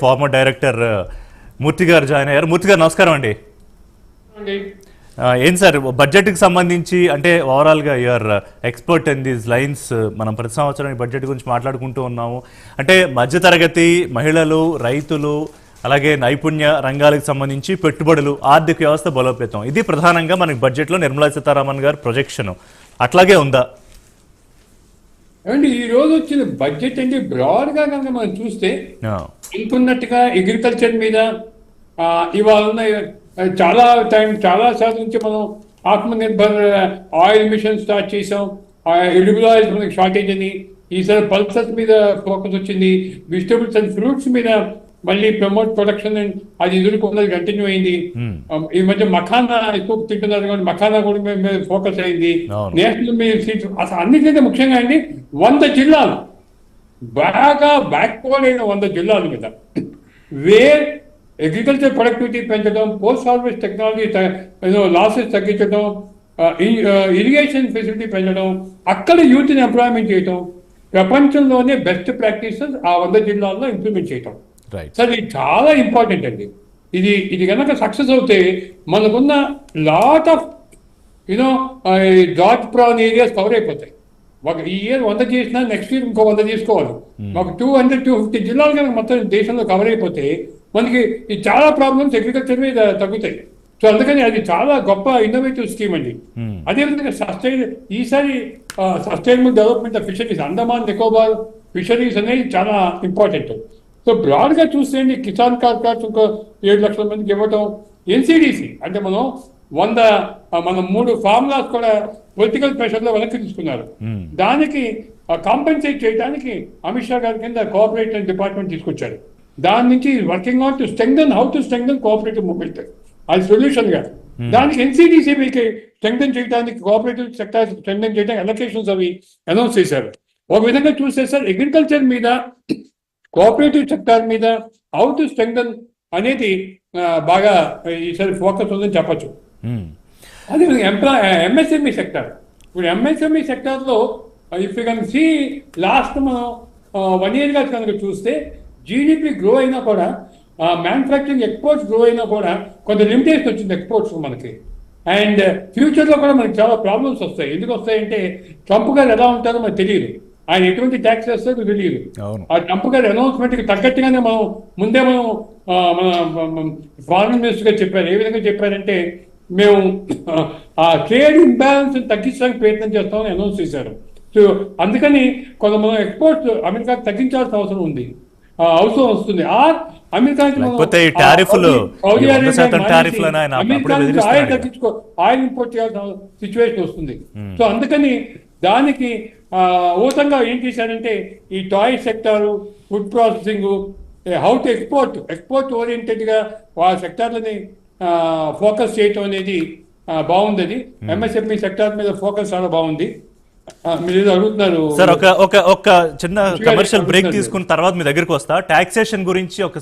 Farmer director మూర్తి గారు join అయ్యారు. మూర్తి గారు నమస్కారం అండి. ఏం సార్ బడ్జెట్కి సంబంధించి అంటే ఓవరాల్గా you're expert in these lines. మనం ప్రతి సంవత్సరం ఈ బడ్జెట్ గురించి మాట్లాడుకుంటూ ఉన్నాము. అంటే మధ్యతరగతి మహిళలు, రైతులు, అలాగే నైపుణ్య రంగాలకు సంబంధించి పెట్టుబడులు, ఆర్థిక వ్యవస్థ బలోపేతం, ఇది ప్రధానంగా మనకి బడ్జెట్లో నిర్మలా సీతారామన్ గారు ప్రొజెక్షన్. అట్లాగే ఉందా? ఏమండి ఈ రోజు వచ్చిన బడ్జెట్ అంటే బ్రాడ్ గా కనుక మనం చూస్తే అనుకున్నట్టుగా అగ్రికల్చర్ మీద ఇవాళ ఉన్న చాలా శాతం నుంచి మనం ఆత్మనిర్భర్ ఆయిల్ మిషన్ స్టార్ట్ చేసాం. ఎడిబుల్ ఆయిల్స్ మనకి షార్టేజ్ అని, ఈసారి పల్సెస్ మీద ఫోకస్ వచ్చింది. వెజిటబుల్స్ అండ్ ఫ్రూట్స్ మీద మళ్ళీ ప్రమోట్ ప్రొడక్షన్ అది ఎదుర్కొన్నది కంటిన్యూ అయింది. ఈ మధ్య మఖానా ఎక్కువ తింటున్నారు కాబట్టి మఖానా కూడా మీద ఫోకస్ అయింది. నేషనల్ మీద సీట్స్ అసలు అన్నిటికంటే ముఖ్యంగా అండి 100 జిల్లాలు బాగా బ్యాక్వర్డ్ అయిన 100 జిల్లాల మీద వేర్ అగ్రికల్చర్ ప్రొడక్టివిటీ పెంచడం, పోస్ట్ హార్వెస్ట్ టెక్నాలజీ లాసెస్ తగ్గించడం, ఇరిగేషన్ ఫెసిలిటీ పెంచడం, అక్కడ యూత్ని ఎంప్లాయ్మెంట్ చేయటం, ప్రపంచంలోనే బెస్ట్ ప్రాక్టీసెస్ ఆ 100 జిల్లాల్లో ఇంప్లిమెంట్ చేయటం. సార్ ఇది చాలా ఇంపార్టెంట్ అండి. ఇది కనుక సక్సెస్ అవుతే మనకున్న లాట్ ఆఫ్ డాట్ ప్రాన్ ఏరియాస్ కవర్ అయిపోతాయి. ఈ ఇయర్ 100 చేసినా నెక్స్ట్ ఇయర్ ఇంకో 100 తీసుకోవాలి. మాకు 200-250 జిల్లాలు కనుక మొత్తం దేశంలో కవర్ అయిపోతే మనకి ఈ చాలా ప్రాబ్లమ్స్ అగ్రికల్చర్ మీద తగ్గుతాయి. సో అందుకని అది చాలా గొప్ప ఇన్నోవేటివ్ స్కీమ్ అండి. అదేవిధంగా ఈసారి sustainable development of fisheries, Andaman Nicobar fisheries అనేది చాలా ఇంపార్టెంట్. సో బ్రాడ్గా చూస్తే కిసాన్ కార్డ్స్ ఇంకో 7 లక్షల మందికి ఇవ్వటం, ఎన్సిడిసి అంటే మనం 3 ఫార్ములాస్ కూడా పొలిటికల్ ప్రెషర్లో వెనక్కి తీసుకున్నారు. దానికి కాంపెన్సేట్ చేయడానికి అమిత్ షా గారి కింద కోఆపరేటివ్ డిపార్ట్మెంట్ తీసుకొచ్చారు. దాని నుంచి working on to strengthen cooperative movement అది సొల్యూషన్ గా. దానికి ఎన్సిడిసి మీకు స్ట్రెంగ్థెన్ చేయడానికి, కోఆపరేటివ్ సెక్టర్ స్ట్రెంగ్థెన్ చేయడానికి అలొకేషన్స్ అవి అనౌన్స్ చేశారు. ఒక విధంగా చూస్తే సార్ అగ్రికల్చర్ మీద, కోఆపరేటివ్ సెక్టార్ మీద హౌ టు స్ట్రెంగ్థెన్ అనేది బాగా ఈసారి ఫోకస్ ఉందని చెప్పచ్చు. అదేవిధంగా ఎంఎస్ఎంఈ సెక్టర్, ఇప్పుడు ఎంఎస్ఎంఈ సెక్టార్లో if you can see last మనం 1 year గా కనుక చూస్తే జీడిపి గ్రో అయినా కూడా, మ్యానుఫ్యాక్చరింగ్ ఎక్స్పోర్ట్స్ గ్రో అయినా కూడా కొంత లిమిటేషన్ వచ్చింది ఎక్స్పోర్ట్స్ మనకి. అండ్ ఫ్యూచర్లో కూడా మనకి చాలా ప్రాబ్లమ్స్ వస్తాయి. ఎందుకు వస్తాయంటే ట్రంప్ గారు ఎలా ఉంటారో మనకు తెలియదు, ఆయన ఎటువంటి ట్యాక్స్ వేస్తారో తెలియదు. ఆ ట్రంప్ గారి అనౌన్స్మెంట్కి తగ్గట్టుగానే ముందే మనం ఫారెన్ మినిస్టర్ గారు చెప్పారు. ఏ విధంగా చెప్పారంటే మేము ఆ ట్రేడ్ ఇంబ్యాలెన్స్ తగ్గించడానికి ప్రయత్నం చేస్తామని అనౌన్స్ చేశారు. సో అందుకని కొంత మనం ఎక్స్పోర్ట్స్ అమెరికాకి తగ్గించాల్సిన అవసరం వస్తుంది. అమెరికాకి ఆయిల్ ఇంపోర్ట్ చేయాల్సిన సిచ్యువేషన్ వస్తుంది. సో అందుకని దానికి ఊతంగా ఏం చేశారంటే ఈ toy sector, food processing, how to export ఓరియంటెడ్గా ఆ సెక్టార్లని ఫోకస్ చేయటం అనేది బాగుంది. అది ఎంఎస్ఎంఈ సెక్టార్ మీద ఫోకస్ చాలా బాగుంది. మీరు అడుగుతున్నారు సార్, ఒక చిన్న కమర్షియల్ బ్రేక్ తీసుకున్న తర్వాత మీ దగ్గరికి వస్తా. టాక్సేషన్ గురించి ఒకసారి